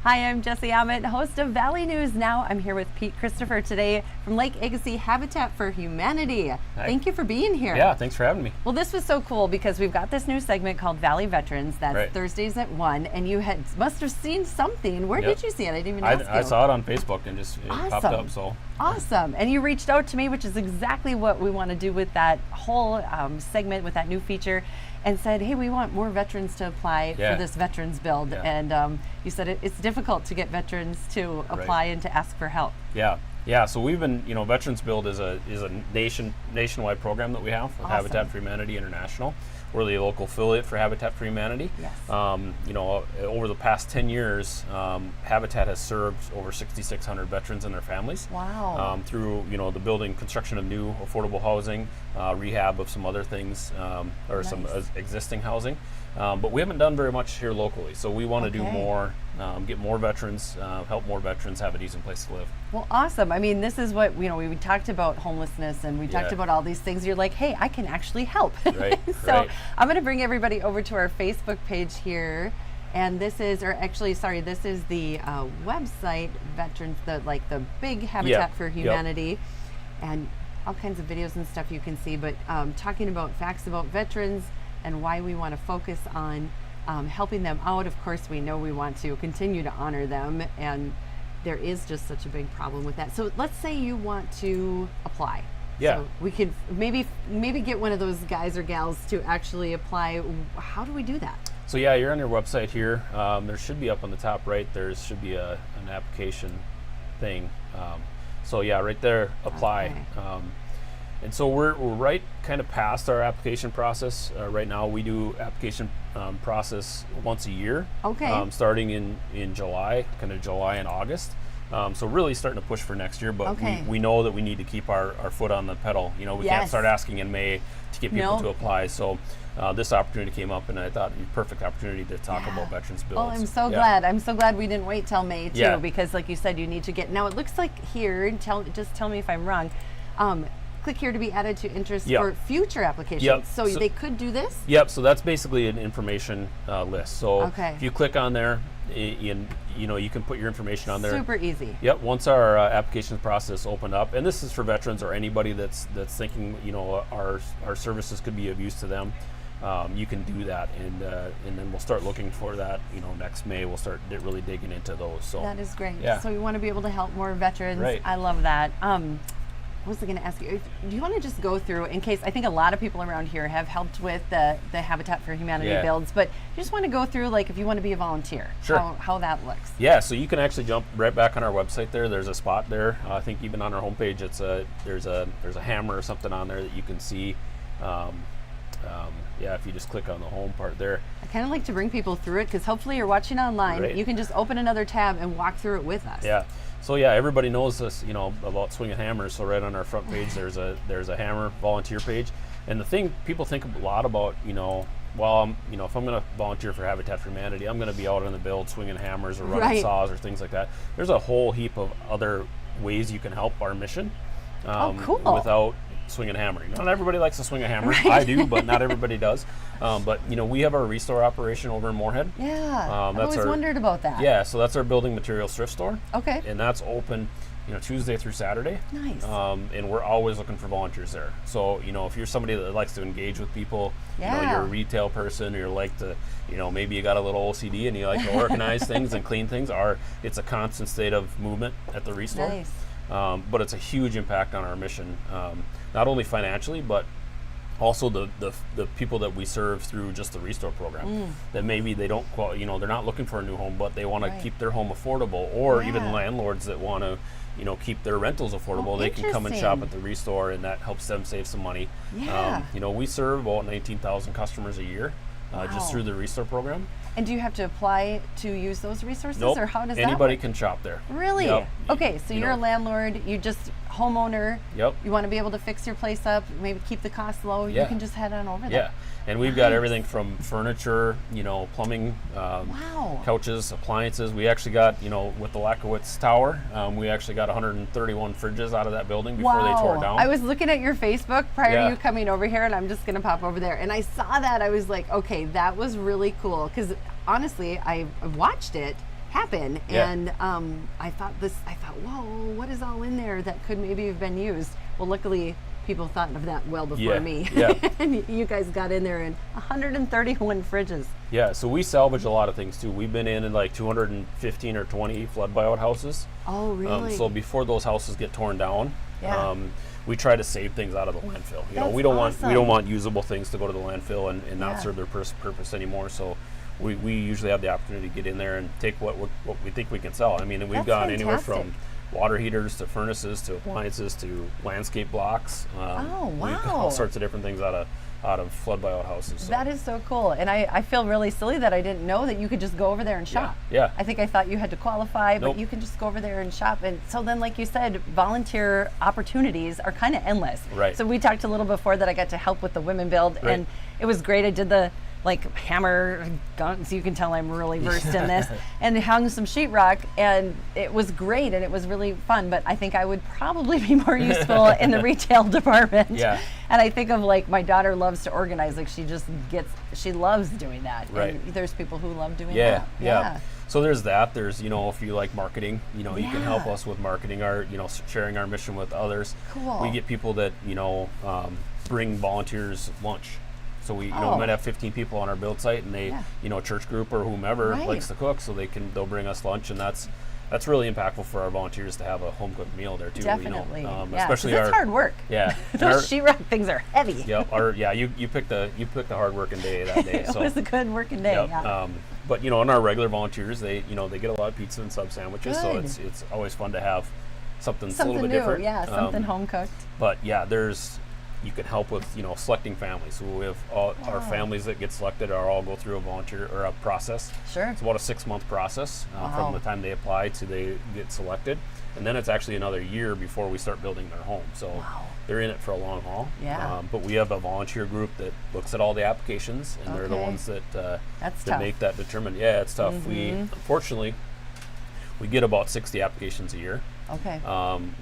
Hi, I'm Jesse Ammett, host of Valley News Now. I'm here with Pete Christopher today from Lake Agassiz Habitat for Humanity. Hi. Thank you for being here. Yeah, thanks for having me. Well, this was so cool because we've got this new segment called Valley Veterans. That's Right. Thursdays at 1, and you must have seen something. Where Yep. did you see it? I didn't even ask you. I saw it on Facebook and just it popped Awesome. up. So Awesome. And you reached out to me, which is exactly what we want to do with that whole segment, with that new feature, and said, hey, we want more veterans to apply Yeah. for this veterans build. Yeah. And you said it's difficult to get veterans to apply and to ask for help. yeah. So we've been, Veterans Build is a nationwide program that we have with Awesome. Habitat for Humanity International. We're the local affiliate for Habitat for Humanity. Yes. Over the past 10 years, Habitat has served over 6,600 veterans and their families. Wow. Through the building, construction of new affordable housing, rehab of some other things, or some existing housing. But we haven't done very much here locally, so we want to do more, get more veterans, help more veterans have a decent place to live. Well, awesome. I mean, this is what, we talked about homelessness and we talked about all these things. You're like, hey, I can actually help. Right, So right. I'm going to bring everybody over to our Facebook page here. And this is the website, Veterans, the big Habitat for Humanity. And all kinds of videos and stuff you can see, but talking about facts about veterans and why we want to focus on helping them out. Of course, we know we want to continue to honor them, and there is just such a big problem with that. So let's say you want to apply. Yeah. So we could maybe get one of those guys or gals to actually apply. How do we do that? So yeah, you're on your website here. There should be up on the top right, there should be an application thing. So yeah, right there, apply. Okay. And so we're right kind of past our application process. Right now we do application process once a year. Okay. Starting in July, kind of July and August. So really starting to push for next year, but we know that we need to keep our foot on the pedal. We can't start asking in May to get people to apply. So this opportunity came up, and I thought perfect opportunity to talk about Veterans Builds. Oh, I'm so glad. I'm so glad we didn't wait till May too, because like you said, you need to get. Now it looks like here. Just tell me if I'm wrong. Click here to be added to interest for future applications. Yep. So they could do this? Yep, so that's basically an information list. So Okay. if you click on there, you can put your information on there. Super easy. Yep, once our application process opened up, and this is for veterans or anybody that's thinking, our services could be of use to them, you can do that, and then we'll start looking for that, next May we'll start really digging into those. So That is great. Yeah. So we want to be able to help more veterans. Right. I love that. What was I going to ask you? Do you want to just go through, in case, I think a lot of people around here have helped with the Habitat for Humanity builds, but you just want to go through, like, if you want to be a volunteer, how that looks. Yeah, so you can actually jump right back on our website there. There's a spot there. I think even on our homepage, there's a hammer or something on there that you can see. If you just click on the home part there. I kind of like to bring people through it because hopefully you're watching online. Right. You can just open another tab and walk through it with us. Yeah. So yeah, everybody knows this, about swinging hammers. So right on our front page, there's a hammer volunteer page. And the thing people think a lot about, if I'm going to volunteer for Habitat for Humanity, I'm going to be out on the build swinging hammers or running saws or things like that. There's a whole heap of other ways you can help our mission. Cool. Without swing a hammer. Not everybody likes to swing a hammer. I do, but not everybody does. But we have our restore operation over in Moorhead. Yeah, I've always wondered about that. Yeah, so that's our building materials thrift store. Okay. And that's open, Tuesday through Saturday. Nice. And we're always looking for volunteers there. So if you're somebody that likes to engage with people, you're a retail person, or you like to, maybe you got a little OCD and you like to organize things and clean things. It's a constant state of movement at the restore. Nice. But it's a huge impact on our mission, not only financially, but also the people that we serve through just the restore program. That maybe they don't, they're not looking for a new home, but they want to keep their home affordable, or even landlords that want to, keep their rentals affordable. They can come and shop at the restore, and that helps them save some money. Yeah. We serve about 19,000 customers a year, just through the restore program. And do you have to apply to use those resources, Nope. or how does that Anybody work? can shop there. Really? Yep. Okay, so you're a landlord, you just homeowner. Yep. You want to be able to fix your place up, maybe keep the costs low. You can just head on over there. Yeah, and we've got everything from furniture, plumbing, couches, appliances. We actually got, with the Lackowitz Tower, we actually got 131 fridges out of that building before they tore it down. I was looking at your Facebook prior to you coming over here, and I'm just going to pop over there. And I saw that. I was like, okay, that was really cool. Because honestly, I watched it, happen. Yeah. And I thought, whoa, what is all in there that could maybe have been used? Well, luckily, people thought of that well before me. Yeah. And you guys got in there in 131 fridges. Yeah, so we salvage a lot of things too. We've been in like 215 or 20 flood buyout houses. Oh, really? So before those houses get torn down, we try to save things out of the landfill. You know, That's we don't awesome. want usable things to go to the landfill and not serve their purpose anymore. So we usually have the opportunity to get in there and take what we think we can sell. I mean, and we've That's gone anywhere fantastic. from water heaters to furnaces to appliances to landscape blocks. Oh, wow. All sorts of different things out of flood buyout houses. So. That is so cool. And I feel really silly that I didn't know that you could just go over there and shop. Yeah. I think I thought you had to qualify, but Nope. you can just go over there and shop. And so then, like you said, volunteer opportunities are kind of endless. Right. So we talked a little before that I got to help with the women build, Right. and it was great. I did the hammer guns, you can tell I'm really versed in this, and hung some sheetrock, and it was great, and it was really fun. But I think I would probably be more useful in the retail department. Yeah. And I think of my daughter loves to organize, she loves doing that. Right. And there's people who love doing Yeah, that. yeah. So there's that. There's, if you like marketing, you can help Yeah. us with marketing our, sharing our mission with others. Cool. We get people that, bring volunteers lunch. So we, Oh. might have 15 people on our build site, and they, church group or whomever Right. likes to cook, so they'll bring us lunch, and that's really impactful for our volunteers to have a home cooked meal there too. Definitely. Especially 'cause it's hard work. Yeah. Those sheetrock things are heavy. You picked the hard working day that day. It was a good working day. Yep. Yeah. But in our regular volunteers, they get a lot of pizza and sub sandwiches, so Good. it's always fun to have something a Something little bit new, different. yeah, something home cooked. But yeah, you can help with selecting families. So we have our families that get selected are all go through a volunteer or a process. Sure. It's about a 6-month process from the time they apply to they get selected, and then it's actually another year before we start building their home. So they're in it for a long haul. Yeah. But we have a volunteer group that looks at all the applications, and they're the Okay. ones that That's that tough. make that determined. Yeah, it's tough. We unfortunately we get about 60 applications a year. Okay.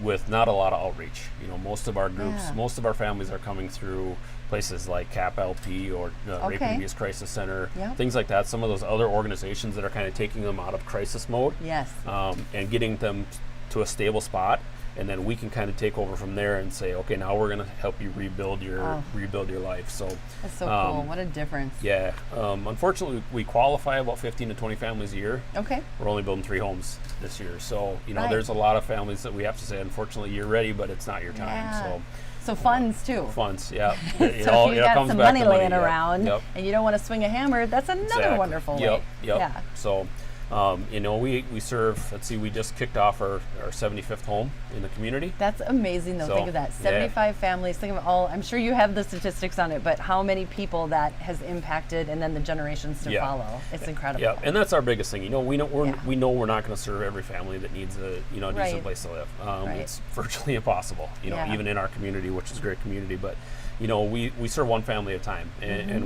With not a lot of outreach. Most of our groups, Yeah. most of our families are coming through places like CAP LP or Rape Okay. and Abuse Crisis Center, Yep. things like that. Some of those other organizations that are kind of taking them out of crisis mode Yes. and getting them to a stable spot. And then we can kind of take over from there and say, okay, now we're going to help you rebuild your life. So That's so cool. What a difference. yeah, unfortunately, we qualify about 15 to 20 families a year. Okay. We're only building 3 homes this year, so Right. there's a lot of families that we have to say, unfortunately, you're ready, but it's not your time. Yeah. So funds too. Funds, yeah. So if you got some money laying around Yep. and you don't want to swing a hammer, that's another Exactly. wonderful way. Yep. Yeah. So, we serve. Let's see, we just kicked off our 75th home in the community. That's amazing though. So, Think of that. 75 families. Think of all, I'm sure you have the statistics on it, but how many people that has impacted and then the generations to Yeah. follow. It's incredible. Yeah, and that's our biggest thing. We know we're Yeah. not going to serve every family that needs a Right. decent place to live. Right. It's virtually impossible. Yeah. Even in our community, which is a great community, but we serve one family at a time, and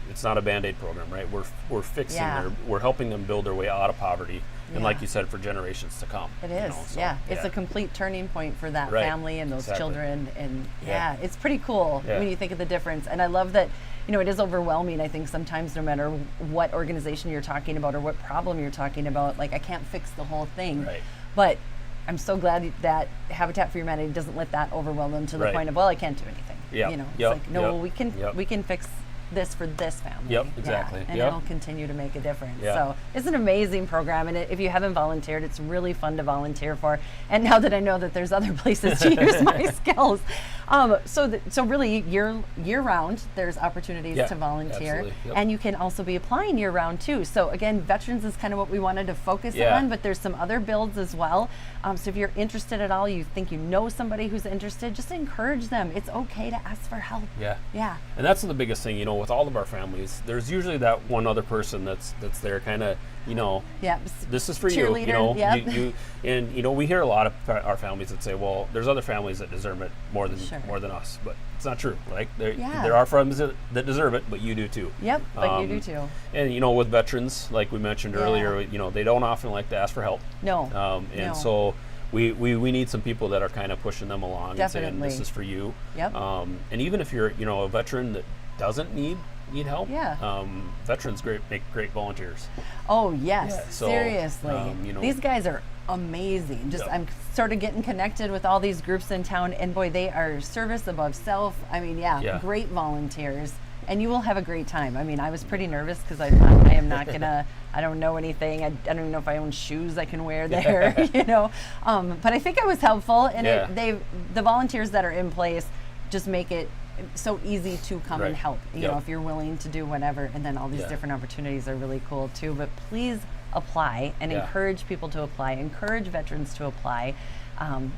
it's not a Band-Aid program, right? We're fixing Yeah. we're helping them build their way out of poverty, and Yeah. like you said, for generations to come. It is, so, yeah. It's a complete turning point for that Right. family and those Exactly. children, and Yeah. it's pretty cool Yeah. when you think of the difference. And I love that, it is overwhelming. I think sometimes no matter what organization you're talking about or what problem you're talking about, I can't fix the whole thing. Right. But I'm so glad that Habitat for Humanity doesn't let that overwhelm them to the Right. point of, well, I can't do anything. Yeah. It's Yep. like, no, Yep. we can fix this for this family. Yep, Yeah, exactly. and Yep. it'll continue to make a difference. Yeah. So it's an amazing program, and if you haven't volunteered, it's really fun to volunteer for. And now that I know that there's other places to use my skills, so really year round, there's opportunities Yeah, to volunteer, absolutely. Yep. and you can also be applying year round too. So again, veterans is kind of what we wanted to focus Yeah. on, but there's some other builds as well. So if you're interested at all, you think somebody who's interested, just encourage them. It's okay to ask for help. Yeah. Yeah. And that's the biggest thing, with all of our families, there's usually that one other person that's there kind of, Yeah. this is for you, Cheerleader, yep. and we hear a lot of our families that say, well, there's other families that deserve it more than Sure. us, but it's not true. Like Yeah. there are families that deserve it, but you do too. Yep, but you do too. And with veterans, like we mentioned earlier, they don't often like to ask for help. No. And no. so we need some people that are kind of pushing them along and saying, Definitely. this is for you. Yep. And even if you're a veteran that doesn't need need help, Yeah. Veterans make great volunteers. Oh yes, Yeah, so, seriously. you know, These guys are amazing. Just I'm sort of getting connected with all these groups in town, and boy, they are service above self. I mean, great volunteers, and you will have a great time. I mean, I was pretty nervous because I thought I am not gonna. I don't know anything. I don't even know if I own shoes I can wear there. You know, but I think I was helpful, and the volunteers that are in place just make it so easy to come and help. You know, if you're willing to do whatever, and then all these different opportunities are really cool too. But please apply and encourage people to apply. Encourage veterans to apply.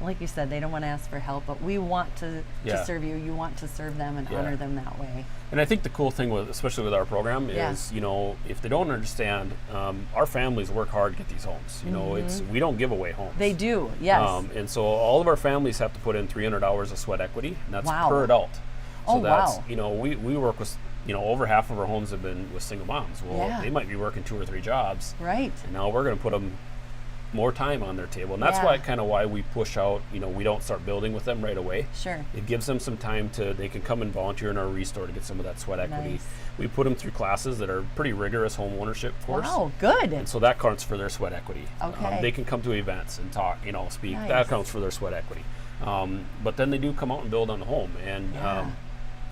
Like you said, they don't want to ask for help, but we want to serve you. You want to serve them and honor them that way. And I think the cool thing, especially with our program, is you know, if they don't understand, our families work hard to get these homes. You know, we don't give away homes. They do, yes. And so all of our families have to put in 300 hours of sweat equity, and that's per adult. So that's you know, we work with, you know, over half of our homes have been with single moms. Well, they might be working 2 or 3 jobs. Right. And now we're going to put them more time on their table, and that's why we push out. You know, we don't start building with them right away. Sure. It gives them some time they can come and volunteer in our restore to get some of that sweat equity. Nice. We put them through classes that are pretty rigorous home ownership course. Wow, good. And so that counts for their sweat equity. Okay. They can come to events and talk, you know, speak. Nice. That counts for their sweat equity. But then they do come out and build on the home. And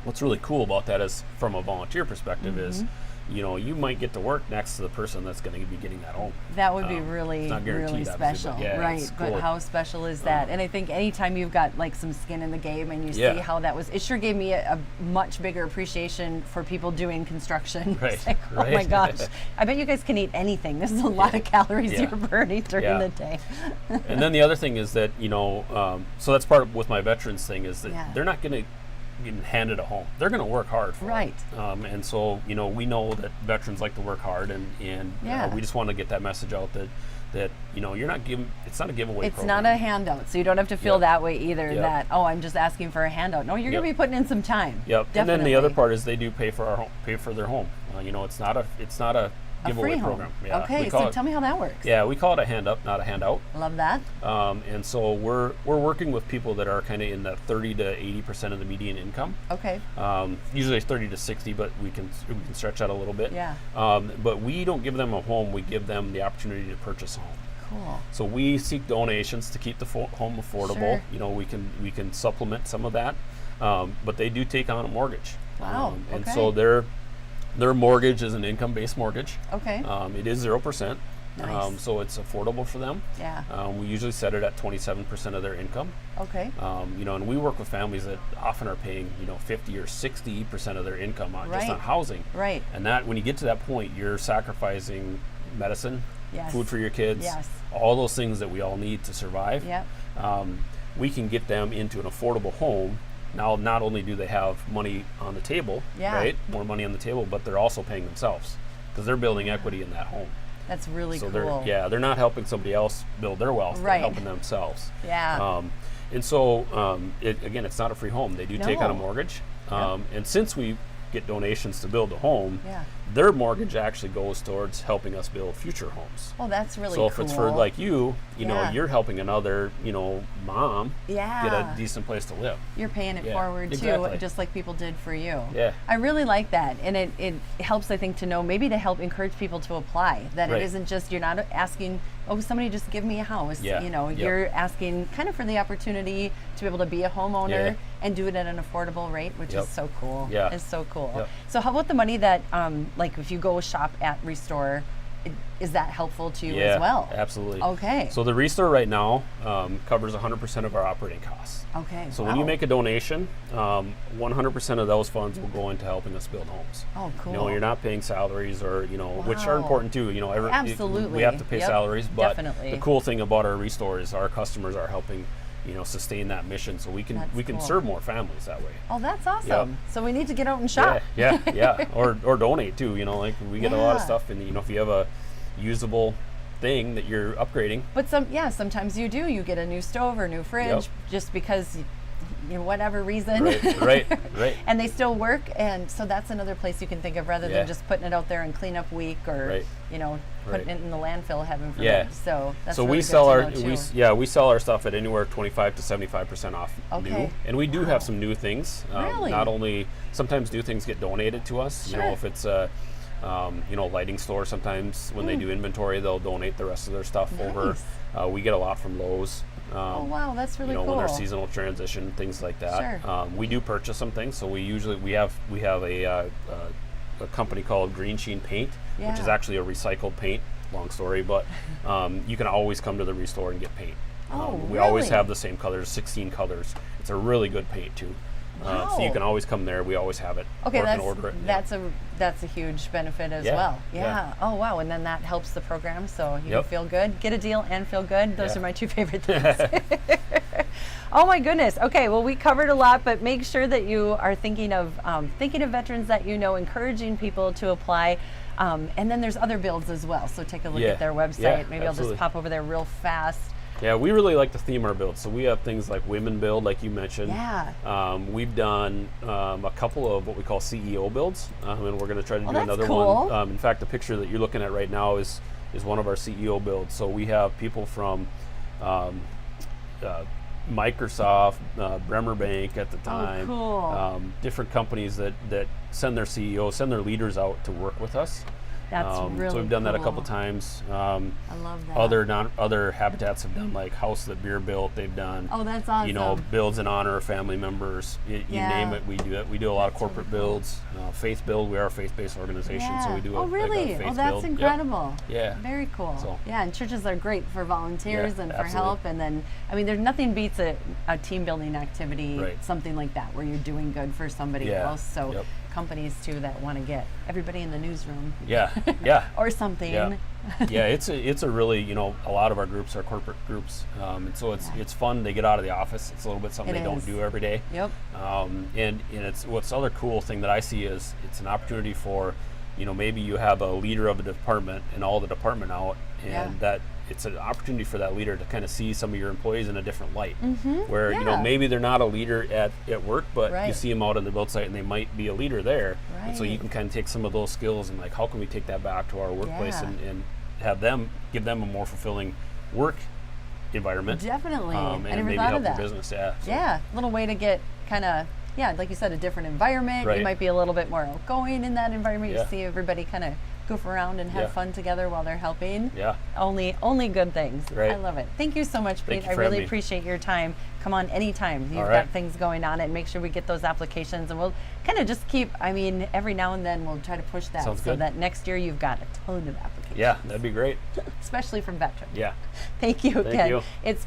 what's really cool about that is, from a volunteer perspective, is, you know, you might get to work next to the person that's going to be getting that home. That would be really, not really special, but right? But cool. How special is that? And I think anytime you've got like some skin in the game and you see how that was, it sure gave me a much bigger appreciation for people doing construction. Right. It's like, oh my gosh, I bet you guys can eat anything. This is a lot of calories you're burning during the day. And then the other thing is that, you know, so that's part of with my veterans thing is that they're not going to get handed a home. They're going to work hard for it. And so, you know, we know that veterans like to work hard, and we just want to get that message out that you know, you're not giving. It's not a giveaway. It's not a handout, so you don't have to feel that way either. That I'm just asking for a handout. No, you're going to be putting in some time. Definitely. And then the other part is they do pay for their home. You know, it's not a giveaway program. Okay, so tell me how that works. Yeah, we call it a hand up, not a handout. Love that. And so we're working with people that are kind of in that 30 to 80% of the median income. Okay. Usually it's 30 to 60, but we can stretch that a little bit. Yeah. But we don't give them a home. We give them the opportunity to purchase a home. Cool. So we seek donations to keep the home affordable. Sure. You know, we can supplement some of that, but they do take on a mortgage. Wow. And so their mortgage is an income-based mortgage. Okay. It is 0%. Nice. So it's affordable for them. Yeah. We usually set it at 27% of their income. Okay. You know, and we work with families that often are paying, you know, 50 or 60% of their income on just on housing. Right. And that, when you get to that point, you're sacrificing medicine, food for your kids, all those things that we all need to survive. Yep. We can get them into an affordable home. Now, not only do they have money on the table, right, more money on the table, but they're also paying themselves because they're building equity in that home. That's really cool. They're not helping somebody else build their wealth. They're helping themselves. Yeah. And so, again, it's not a free home. They do take on a mortgage. And since we get donations to build a home, their mortgage actually goes towards helping us build future homes. Oh, that's really cool. So if it's for like you know, you're helping another, you know, mom get a decent place to live. You're paying it forward too, just like people did for you. Yeah. I really like that. And it helps, I think, to know, maybe to help encourage people to apply, that it isn't just, you're not asking, oh, somebody just give me a house. You know, you're asking kind of for the opportunity to be able to be a homeowner and do it at an affordable rate, which is so cool. It's so cool. So how about the money that, like if you go shop at Restore, is that helpper to you as well? Absolutely. Okay. So the Restore right now covers 100% of our operating costs. Okay. So when you make a donation, 100% of those funds will go into helping us build homes. Oh, cool. You know, you're not paying salaries, or, you know, which are important too. You know, absolutely. We have to pay salaries, but definitely. The cool thing about our Restore is our customers are helping, you know, sustain that mission, so we can serve more families that way. Oh, that's awesome. So we need to get out and shop. Yeah. Or donate too. You know, like we get a lot of stuff, and you know, if you have a usable thing that you're upgrading. But sometimes you do. You get a new stove or new fridge just because, you know, whatever reason. Right. And they still work, and so that's another place you can think of, rather than just putting it out there in cleanup week or you know, putting it in the landfill, heaven forbid. Yeah. So that's so really we good sell to our know, too. we sell our stuff at anywhere 25 to 75% off Okay. new, and we do have some new things. Really? Not only sometimes new things get donated to us. Sure. You know, if it's a lighting store, sometimes when they do inventory, they'll donate the rest of their stuff over. We get a lot from Lowe's. Oh wow, that's really When cool. there's seasonal transition, things like that. Sure. We do purchase some things, so we have a company called Green Sheen Paint, which is Yeah. actually a recycled paint. Long story, but you can always come to the restore and get paint. Oh, We always really? have the same colors, 16 colors. It's a really good paint too. Wow. So you can always come there. We always have it. Okay, or can order it. that's a huge benefit as Yeah, well. yeah. Yeah. Oh wow, and then that helps the program, so you Yep. feel good, get a deal, and feel good. Those Yeah. are my two favorite things. Oh my goodness. Okay, well we covered a lot, but make sure that you are thinking of veterans that you know, encouraging people to apply. And then there's other builds as well. So take a look Yeah. at their website. Yeah, Maybe I'll absolutely. just pop over there real fast. Yeah, we really like to theme our builds. So we have things like women build, like you mentioned. Yeah. We've done a couple of what we call CEO builds, and we're going to try to do that's another cool. one. In fact, the picture that you're looking at right now is one of our CEO builds. So we have people from Microsoft, Bremer Bank at the time, cool. different companies that send their CEOs, send their leaders out to work with us. That's really So we've done that a cool. couple times. I love that. Other habitats have done like House That Beer Built. They've done Oh, that's awesome. builds in honor of family members. You Yeah. name it, we do it. We do a lot of corporate builds. Faith Build. We are a faith-based organization, so we do. Oh, really? Like a faith Oh, that's build. Yep. incredible. Yeah. Very cool. So- Yeah, and churches are great for volunteers Yeah, and for absolutely. help. And then, I mean, there's nothing beats a team building activity, Right. something like that, where you're doing good for somebody Yeah. else. So Yep. companies too that want to get everybody in the newsroom Yeah. Yeah. or something. Yeah. Yeah, it's a really, a lot of our groups are corporate groups, and so it's fun. They get out of the office. It's a little bit something It they don't is. do every day. Yep. And it's what's the other cool thing that I see is it's an opportunity for, maybe you have a leader of a department and all the department out, and Yeah. that it's an opportunity for that leader to kind of see some of your employees in a different light. Where Yeah. maybe they're not a leader at work, but you Right. see them out on the build site and they might be a leader there. And so you Right. can kind of take some of those skills and like, how can we take that back to our workplace Yeah. and have them give them a more fulfilling work environment. Definitely. I and never maybe thought help of that. your business. Yeah. So, Yeah, little way to get kind of, like you said, a different environment. Right. You might be a little bit more outgoing in that environment. Yeah. You see everybody kind of goof around and have Yeah. fun together while they're helping. Yeah. Only good things. Right. I love it. Thank you so much, Thank Pete. you I for really having me. appreciate your time. Come on anytime. You've All got right. things going on, and make sure we get those applications, and we'll kind of just keep, every now and then we'll try to push that Sounds so good. that next year you've got a ton of applications. Yeah, that'd be great. Especially from veterans. Yeah. Thank you again. Thank you. It's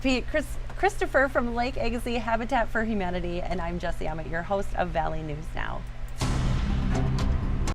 Christopher from Lake Agassiz Habitat for Humanity, and I'm Jessie Emmett, your host of Valley News Now.